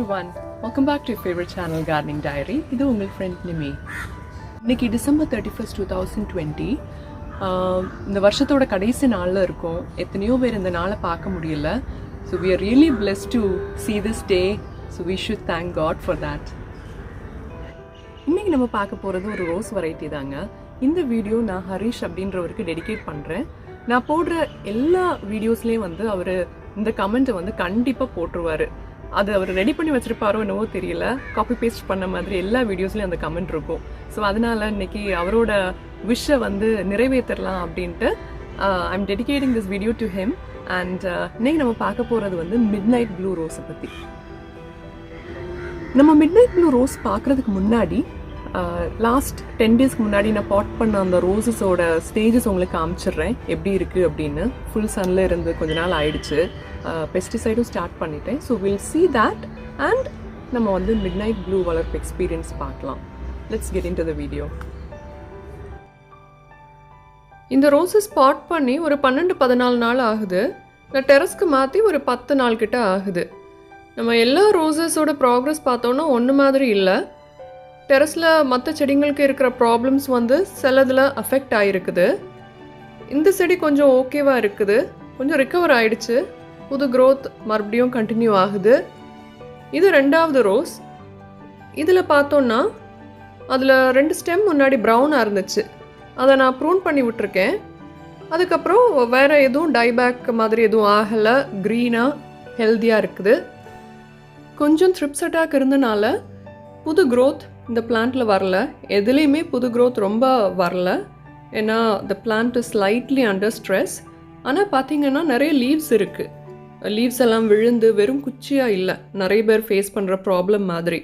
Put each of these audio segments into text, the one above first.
everyone, welcome back to your favorite channel Gardening Diary. இது உங்கள் friend Nimi. இன்னைக்கு December 31st 2020. இந்த வருஷத்தோட கடைசி நாள்ல இருக்கோம். எத்தனையோ பேர் இந்த நாளை பார்க்க முடியல. So we are really blessed to see this day. So we should thank God for that. இன்னைக்கு நம்ம பார்க்க போறது ஒரு ரோஸ் வெரைட்டி தாங்க. இந்த வீடியோ நான் ஹரிஷ் அப்படின்றவருக்கு டெடிகேட் பண்றேன். நான் போடுற எல்லா வீடியோஸ்லயும் வந்து அவர் இந்த கமெண்ட்டை வந்து கண்டிப்பாக போட்டுருவார். அது அவர் ரெடி பண்ணி வச்சிருப்பாரோ என்னவோ தெரியல, காப்பி பேஸ்ட் பண்ண மாதிரி எல்லா வீடியோஸ்லையும் அந்த கமெண்ட் இருக்கும். ஸோ அதனால இன்னைக்கு அவரோட விஷை வந்து நிறைவேற்றலாம் அப்படின்ட்டு I'm dedicating this video to him. And இன்னைக்கு நம்ம பார்க்க போகிறது வந்து மிட் நைட் ப்ளூ ரோஸை பற்றி. நம்ம மிட் நைட் ப்ளூ ரோஸ் பார்க்குறதுக்கு முன்னாடி லாஸ்ட் 10 டேஸ்க்கு முன்னாடி நான் பாட் பண்ண அந்த ரோஸஸோட ஸ்டேஜஸ் உங்களுக்கு காமிச்சிடுறேன் எப்படி இருக்குது அப்படின்னு. ஃபுல் சன்னில் இருந்து கொஞ்ச நாள் ஆயிடுச்சு, பெஸ்டிசைடும் ஸ்டார்ட் பண்ணிட்டேன். So will see that and நம்ம வந்து மிட் நைட் ப்ளூ வளர்ப்பு எக்ஸ்பீரியன்ஸ் பார்க்கலாம். Let's get in to the video. இந்த ரோஸஸ் பாட் பண்ணி ஒரு 12-14 நாள் ஆகுது. நான் டெரஸ்க்கு மாற்றி ஒரு 10 நாள் கிட்ட ஆகுது. நம்ம எல்லா ரோஸஸோட ப்ராக்ரஸ் பார்த்தோன்னா ஒன்று மாதிரி இல்லை. டெரஸில் மற்ற செடிங்களுக்கு இருக்கிற ப்ராப்ளம்ஸ் வந்து சிலதில் அஃபெக்ட் ஆகிருக்குது. இந்த செடி கொஞ்சம் ஓகேவாக இருக்குது, கொஞ்சம் ரிக்கவர் ஆகிடுச்சு. புது க்ரோத் மறுபடியும் கண்டினியூ ஆகுது. இது 2வது ரோஸ். இதில் பார்த்தோன்னா அதில் 2 ஸ்டெம் முன்னாடி ப்ரௌனாக இருந்துச்சு, அதை நான் ப்ரூன் பண்ணி விட்டுருக்கேன். அதுக்கப்புறம் வேறு எதுவும் டைபேக் மாதிரி எதுவும் ஆகலை, க்ரீனாக ஹெல்த்தியாக இருக்குது. கொஞ்சம் த்ரிப்ஸ் அட்டாக் இருந்தனால புது க்ரோத் இந்த பிளான்ட்டில் வரல. எதுலேயுமே புது க்ரோத் ரொம்ப வரல, ஏன்னா த plant is slightly under stress. ஆனால் பார்த்தீங்கன்னா நிறைய லீவ்ஸ் இருக்குது. லீவ்ஸ் எல்லாம் விழுந்து வெறும் குச்சியாக இல்லை, நிறைய பேர் ஃபேஸ் பண்ணுற ப்ராப்ளம் மாதிரி.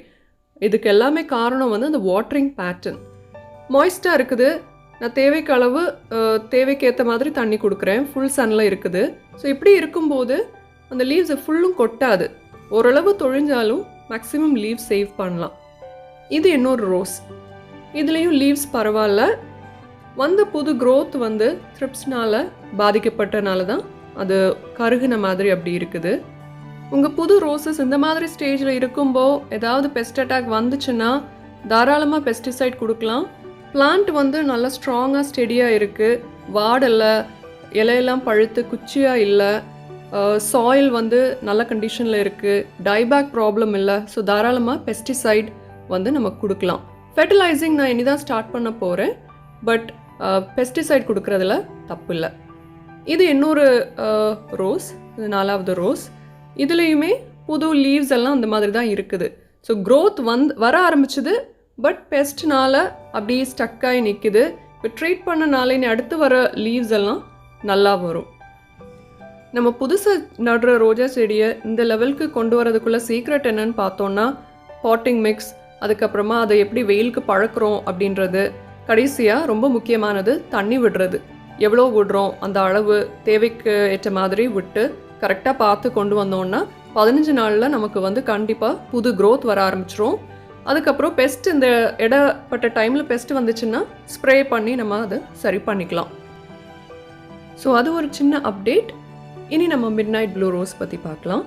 இதுக்கு எல்லாமே காரணம் வந்து அந்த வாட்டரிங் பேட்டர்ன். மாய்ஸ்டாக இருக்குது. நான் தேவைக்கு அளவு தேவைக்கு ஏற்ற மாதிரி தண்ணி கொடுக்குறேன். ஃபுல் சன்னில் இருக்குது. ஸோ இப்படி இருக்கும்போது அந்த லீவ்ஸை ஃபுல்லும் கொட்டாது. ஓரளவு தொழிஞ்சாலும் மேக்ஸிமம் லீவ்ஸ் சேவ் பண்ணலாம். இது இன்னொரு ரோஸ். இதுலேயும் லீவ்ஸ் பரவாயில்ல. வந்த புது க்ரோத் வந்து த்ரிப்ஸ்னால் பாதிக்கப்பட்டனால தான் அது கருகுன மாதிரி அப்படி இருக்குது. உங்கள் புது ரோஸஸ் இந்த மாதிரி ஸ்டேஜில் இருக்கும்போ ஏதாவது பெஸ்ட் அட்டாக் வந்துச்சுன்னா தாராளமாக பெஸ்டிசைட் கொடுக்கலாம். பிளான்ட் வந்து நல்லா ஸ்ட்ராங்காக ஸ்டெடியாக இருக்குது, வாடலை, இலையெல்லாம் பழுத்து குச்சியாக இல்லை, சாயில் வந்து நல்ல கண்டிஷனில் இருக்குது, டைபேக் ப்ராப்ளம் இல்லை. ஸோ தாராளமாக பெஸ்டிசைட் வந்து நம்ம கொடுக்கலாம். ஃபெர்டிலைசிங் நான் இனி தான் ஸ்டார்ட் பண்ண போகிறேன், பட் பெஸ்டிசைட் கொடுக்குறதுல தப்பு இல்லை. இது இன்னொரு ரோஸ், இது 4வது ரோஸ். இதுலேயுமே புது லீவ்ஸ் எல்லாம் அந்த மாதிரி தான் இருக்குது. ஸோ க்ரோத் வர ஆரம்பிச்சுது, பட் பெஸ்ட்னால அப்படியே ஸ்டக்காகி நிற்குது. இப்போ ட்ரீட் பண்ணனால இனி அடுத்து வர லீவ்ஸ் எல்லாம் நல்லா வரும். நம்ம புதுசாக நடுற ரோஜா செடியை இந்த லெவலுக்கு கொண்டு வரதுக்குள்ளே சீக்ரெட் என்னன்னு பார்த்தோன்னா பாட்டிங் மிக்ஸ், அதுக்கப்புறமா அதை எப்படி வெயிலுக்கு பழக்கிறோம் அப்படின்றது, கடைசியாக ரொம்ப முக்கியமானது தண்ணி விடுறது. எவ்வளோ விடுறோம் அந்த அளவு தேவைக்கு ஏற்ற மாதிரி விட்டு கரெக்டாக பார்த்து கொண்டு வந்தோன்னா 15 நாளில் நமக்கு வந்து கண்டிப்பாக புது க்ரோத் வர ஆரம்பிச்சிரும். அதுக்கப்புறம் பெஸ்ட் இந்த இடப்பட்ட டைமில் பெஸ்ட் வந்துச்சுன்னா ஸ்ப்ரே பண்ணி நம்ம அதை சரி பண்ணிக்கலாம். ஸோ அது ஒரு சின்ன அப்டேட். இனி நம்ம மிட் நைட் ப்ளூ ரோஸ் பற்றி பார்க்கலாம்.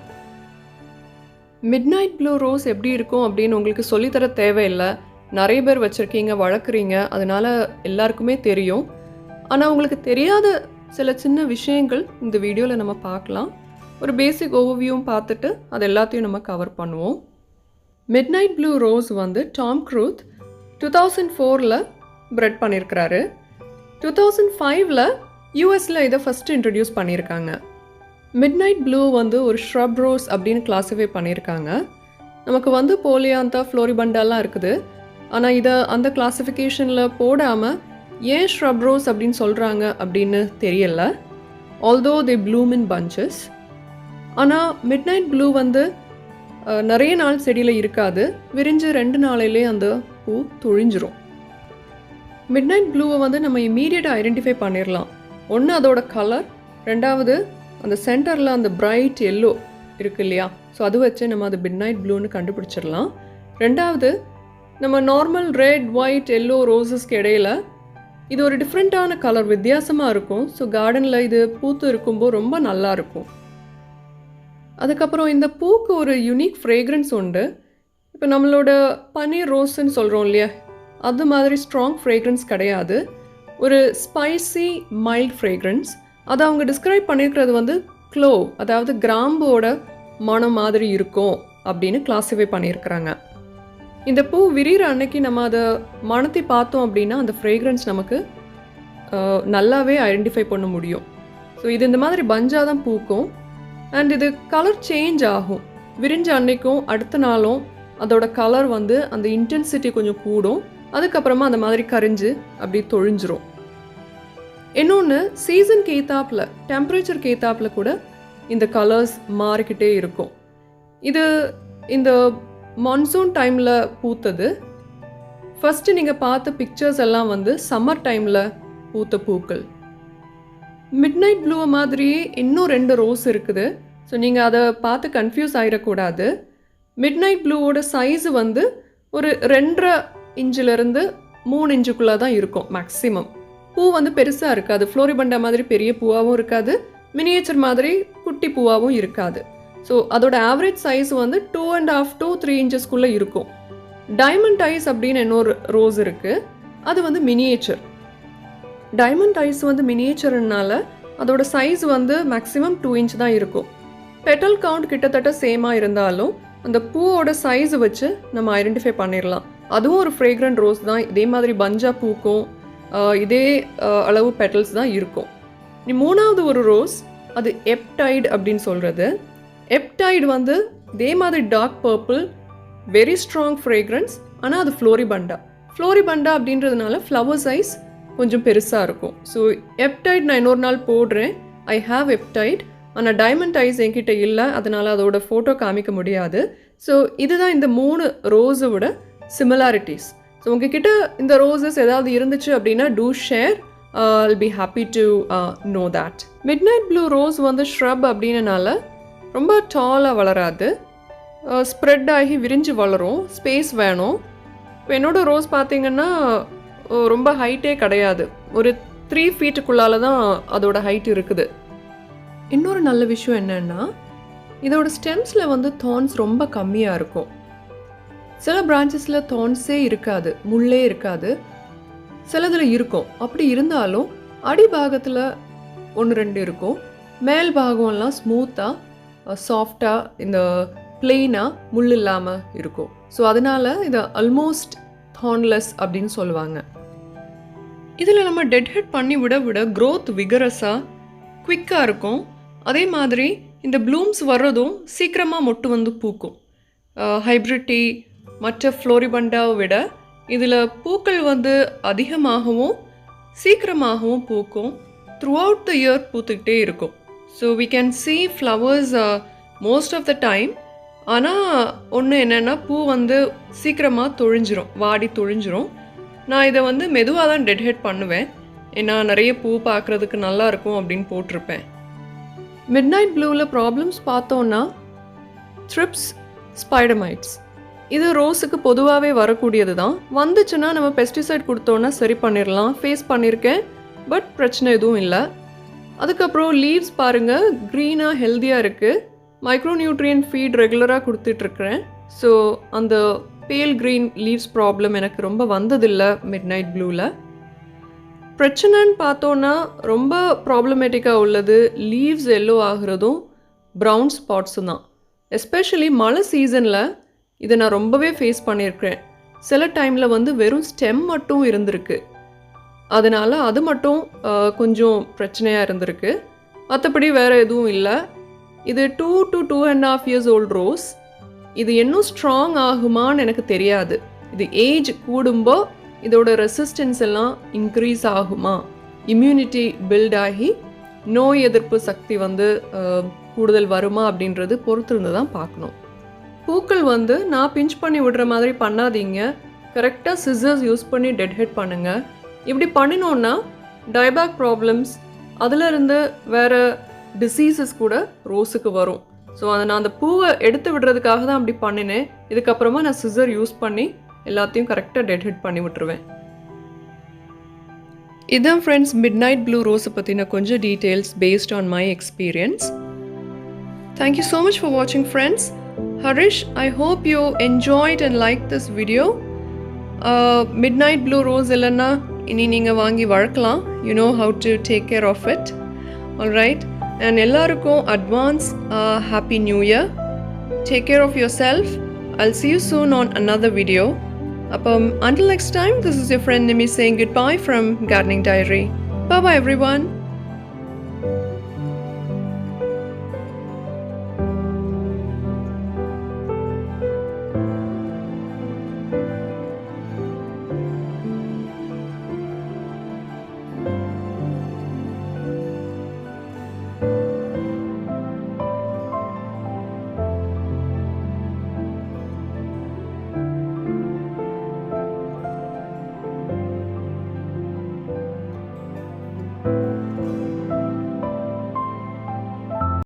மிட் நைட் ப்ளூ ரோஸ் எப்படி இருக்கும் அப்படின்னு உங்களுக்கு சொல்லித்தர தேவையில்லை. நிறைய பேர் வச்சுருக்கீங்க, வளர்க்குறீங்க, அதனால் எல்லாருக்குமே தெரியும். ஆனால் உங்களுக்கு தெரியாத சில சின்ன விஷயங்கள் இந்த வீடியோவில் நம்ம பார்க்கலாம். ஒரு பேசிக் ஓவர்வியூவும் பார்த்துட்டு அது எல்லாத்தையும் நம்ம கவர் பண்ணுவோம். மிட் நைட் ப்ளூ ரோஸ் வந்து டாம் க்ரூத் 2004 பிரெட் பண்ணியிருக்கிறாரு. 2005 யூஎஸில் இதை ஃபஸ்ட்டு இன்ட்ரடியூஸ் பண்ணியிருக்காங்க. மிட் நைட் ப்ளூ வந்து ஒரு ஷ்ரப் ரோஸ் அப்படின்னு கிளாஸிஃபை பண்ணியிருக்காங்க. நமக்கு வந்து போலியாந்தா, ஃப்ளோரிபண்டாலாம் இருக்குது. ஆனால் இதை அந்த கிளாஸிஃபிகேஷனில் போடாமல் ஏன் ஷ்ரப் ரோஸ் அப்படின்னு சொல்கிறாங்க அப்படின்னு தெரியல. ஆல்தோ தே ப்ளூம் இன் பஞ்சஸ். ஆனால் மிட் நைட் ப்ளூ வந்து நிறைய நாள் செடியில் இருக்காது, விரிஞ்சு 2 நாளிலே அந்த பூ துழிஞ்சிரும். மிட் நைட் ப்ளூவை வந்து நம்ம இம்மீடியட்டாக ஐடென்டிஃபை பண்ணிடலாம். ஒன்று அதோட கலர், 2வது அந்த சென்டரில் அந்த பிரைட் எல்லோ இருக்கு இல்லையா, ஸோ அது வச்சு நம்ம அது மிட் நைட் ப்ளூன்னு கண்டுபிடிச்சிடலாம். 2வது நம்ம நார்மல் ரெட், ஒயிட், எல்லோ ரோஸஸ்க்கு இடையில இது ஒரு டிஃப்ரெண்ட்டான கலர், வித்தியாசமாக இருக்கும். ஸோ கார்டனில் இது பூத்து இருக்கும்போது ரொம்ப நல்லா இருக்கும். அதுக்கப்புறம் இந்த பூக்கு ஒரு யூனிக் ஃப்ரேக்ரன்ஸ் உண்டு. இப்போ நம்மளோட பன்னீர் ரோஸ்ன்னு சொல்கிறோம் இல்லையா, அது மாதிரி ஸ்ட்ராங் ஃப்ரேக்ரன்ஸ் கிடையாது. ஒரு ஸ்பைசி மைல்ட் ஃப்ரேக்ரன்ஸ். அதை அவங்க டிஸ்கிரைப் பண்ணியிருக்கிறது வந்து க்ளோவ், அதாவது கிராம்போட மனம் மாதிரி இருக்கும் அப்படின்னு கிளாஸிஃபை பண்ணியிருக்கிறாங்க. இந்த பூ விரிகிற அன்னைக்கு நம்ம அதை மணத்தி பார்த்தோம் அப்படின்னா அந்த ஃப்ரேக்ரன்ஸ் நமக்கு நல்லாவே ஐடென்டிஃபை பண்ண முடியும். ஸோ இது இந்த மாதிரி பஞ்சாக தான் பூக்கும். அண்ட் இது கலர் சேஞ்ச் ஆகும். விரிஞ்ச அன்னைக்கும் அடுத்த நாளும் அதோட கலர் வந்து அந்த இன்டென்சிட்டி கொஞ்சம் கூடும். அதுக்கப்புறமா அந்த மாதிரி கரிஞ்சு அப்படி தொழிஞ்சிரும். இன்னொன்று, சீசனுக்கு ஏத்தாப்பில், டெம்பரேச்சருக்கு ஏத்தாப்பில் கூட இந்த கலர்ஸ் மாறிக்கிட்டே இருக்கும். இது இந்த மான்சூன் டைமில் பூத்தது. ஃபஸ்ட்டு நீங்கள் பார்த்த பிக்சர்ஸ் எல்லாம் வந்து சம்மர் டைமில் பூத்த பூக்கள். மிட் நைட் ப்ளூ மாதிரியே இன்னும் 2 ரோஸ் இருக்குது. ஸோ நீங்கள் அதை பார்த்து கன்ஃபியூஸ் ஆகிடக்கூடாது. மிட் நைட் ப்ளூவோட சைஸு வந்து ஒரு 2.5 இன்ச்சிலேருந்து 3 இன்ச்சுக்குள்ளே தான் இருக்கும் மேக்ஸிமம். பூ வந்து பெருசாக இருக்காது. ஃப்ளோரிபண்டா மாதிரி பெரிய பூவாகவும் இருக்காது, மினியேச்சர் மாதிரி குட்டி பூவாகவும் இருக்காது. ஸோ அதோட ஆவரேஜ் சைஸ் வந்து 2.5 to 3 இன்ச்சஸ்க்குள்ளே இருக்கும். டைமண்ட் ஐஸ் அப்படின்னு இன்னொரு ரோஸ் இருக்குது. அது வந்து மினியேச்சர். டைமண்ட் ஐஸ் வந்து மினியேச்சர்னால அதோட சைஸ் வந்து மேக்ஸிமம் 2 இன்ச் தான் இருக்கும். பெட்டல் கவுண்ட் கிட்டத்தட்ட சேமாக இருந்தாலும் அந்த பூவோட சைஸை வச்சு நம்ம ஐடென்டிஃபை பண்ணிடலாம். அதுவும் ஒரு ஃப்ரேக்ரண்ட் ரோஸ் தான். இதே மாதிரி பஞ்சா பூக்கும், இதே அளவு பெட்டல்ஸ் தான் இருக்கும். 3வது ஒரு ரோஸ், அது எப்டைட் அப்படின்னு சொல்கிறது. எப்டைட் வந்து இதே மாதிரி dark purple, very strong fragrance. ஆனால் அது ஃப்ளோரிபண்டா. ஃப்ளோரிபண்டா அப்படின்றதுனால ஃப்ளவர் சைஸ் கொஞ்சம் பெருசாக இருக்கும். ஸோ எப்டைட் நான் இன்னொரு நாள் போடுறேன். I have ebb tide. ஆனால் டைமண்ட் ஐஸ் என்கிட்ட இல்லை, அதனால் அதோட ஃபோட்டோ காமிக்க முடியாது. ஸோ இதுதான் இந்த 3 ரோஸோட சிமிலாரிட்டிஸ். ஸோ உங்ககிட்ட இந்த ரோசஸ் ஏதாவது இருந்துச்சு அப்படின்னா do share. I'll be happy to know that. Midnight blue rose வந்து ஷ்ரப் அப்படின்னால ரொம்ப டாலாக வளராது, ஸ்ப்ரெட் ஆகி விரிஞ்சு வளரும். ஸ்பேஸ் வேணும். இப்போ என்னோடய ரோஸ் பார்த்திங்கன்னா ரொம்ப ஹைட்டே கிடையாது. ஒரு 3 ஃபீட்டுக்குள்ளால தான் அதோட ஹைட் இருக்குது. இன்னொரு நல்ல விஷயம் என்னென்னா, இதோட ஸ்டெம்ஸில் வந்து தார்ன்ஸ் ரொம்ப கம்மியாக இருக்கும். சில பிரான்ச்சஸில் தார்ன்ஸே இருக்காது, முள்ளே இருக்காது. சிலதில் இருக்கும். அப்படி இருந்தாலும் அடிபாகத்தில் 1-2 இருக்கும். மேல் பாகம்லாம் ஸ்மூத்தாக சாஃப்டாக இந்த பிளெயினாக முள் இல்லாமல் இருக்கும். ஸோ அதனால் இதை ஆல்மோஸ்ட் தார்ன்லெஸ் அப்படின்னு சொல்லுவாங்க. இதில் நம்ம டெட் ஹெட் பண்ணி விட விட க்ரோத் விகரஸாக குவிக்காக இருக்கும். அதே மாதிரி இந்த ப்ளூம்ஸ் வர்றதும் சீக்கிரமாக மொட்டு வந்து பூக்கும். ஹைப்ரிட் டீ மற்ற ஃப்ளோரிபண்டாவை விட இதில் பூக்கள் வந்து அதிகமாகவும் சீக்கிரமாகவும் பூக்கும். த்ரூ அவுட் த இயர் பூத்துக்கிட்டே இருக்கும். So we can see flowers most of the time. ஆனால் ஒன்று என்னென்னா, பூ வந்து சீக்கிரமாக தொழிஞ்சிரும், வாடி தொழிஞ்சிரும். நான் இதை வந்து மெதுவாக தான் டெட் ஹெட் பண்ணுவேன். ஏன்னா நிறைய பூ பார்க்குறதுக்கு நல்லா இருக்கும் அப்படின்னு போட்டிருப்பேன். மிட்நைட் ப்ளூவில் ப்ராப்ளம்ஸ் பார்த்தோன்னா த்ரிப்ஸ், ஸ்பைடமைட்ஸ். இது ரோஸுக்கு பொதுவாகவே வரக்கூடியது தான். வந்துச்சுன்னா நம்ம பெஸ்டிசைட் கொடுத்தோன்னா சரி பண்ணிடலாம். ஃபேஸ் பண்ணியிருக்கேன், பட் பிரச்சனை எதுவும் இல்லை. அதுக்கப்புறம் லீவ்ஸ் பாருங்கள், க்ரீனாக ஹெல்த்தியாக இருக்குது. மைக்ரோநியூட்ரியன்ட் ஃபீட் ரெகுலராக கொடுத்துட்ருக்குறேன். ஸோ அந்த பேல் க்ரீன் லீவ்ஸ் ப்ராப்ளம் எனக்கு ரொம்ப வந்ததில்லை மிட்நைட் ப்ளூவில். பிரச்சனைன்னு பார்த்தோன்னா ரொம்ப ப்ராப்ளமேட்டிக்காக உள்ளது லீவ்ஸ் எல்லோ ஆகிறதும் ப்ரௌன் ஸ்பாட்ஸும் தான். எஸ்பெஷலி மழை சீசனில் இதை நான் ரொம்பவே ஃபேஸ் பண்ணியிருக்கிறேன். சில டைமில் வந்து வெறும் ஸ்டெம் மட்டும் இருந்திருக்கு. அதனால் அது மட்டும் கொஞ்சம் பிரச்சனையாக இருந்திருக்கு. மற்றபடி வேறு எதுவும் இல்லை. இது 2 to 2.5 years old ரோஸ். இது இன்னும் ஸ்ட்ராங் ஆகுமான்னு எனக்கு தெரியாது. இது ஏஜ் கூடும்போ இதோட ரெசிஸ்டன்ஸ் எல்லாம் இன்க்ரீஸ் ஆகுமா, இம்யூனிட்டி பில்ட் ஆகி நோய் எதிர்ப்பு சக்தி வந்து கூடுதல் வருமா அப்படின்றது பொறுத்திருந்து தான் பார்க்கணும். பூக்கள் வந்து நான் பிஞ்ச் பண்ணி விடுற மாதிரி பண்ணாதீங்க. கரெக்டாக சிசர்ஸ் யூஸ் பண்ணி டெட் ஹெட் பண்ணுங்கள். இப்படி பண்ணினோன்னா டைபேக் ப்ராப்ளம்ஸ், அதிலிருந்து வேறு டிசீசஸ் கூட ரோஸுக்கு வரும். ஸோ அதை நான் அந்த பூவை எடுத்து விடுறதுக்காக தான் அப்படி பண்ணினேன். இதுக்கப்புறமா நான் சிசர் யூஸ் பண்ணி எல்லாத்தையும் கரெக்டாக டெட் ஹெட் பண்ணி விட்டுருவேன். இதான் ஃப்ரெண்ட்ஸ் மிட்நைட் ப்ளூ ரோஸை பற்றின கொஞ்சம் details based on my experience. Thank you so much for watching, friends. Harish, I hope you enjoyed and liked this video. Midnight Blue Rose illana ini neenga vaangi valakalam. You know how to take care of it. All right. And ellarukkum advance happy new year. Take care of yourself. I'll see you soon on another video. Until next time, this is your friend Nimi saying goodbye from Gardening Diary. Bye bye everyone.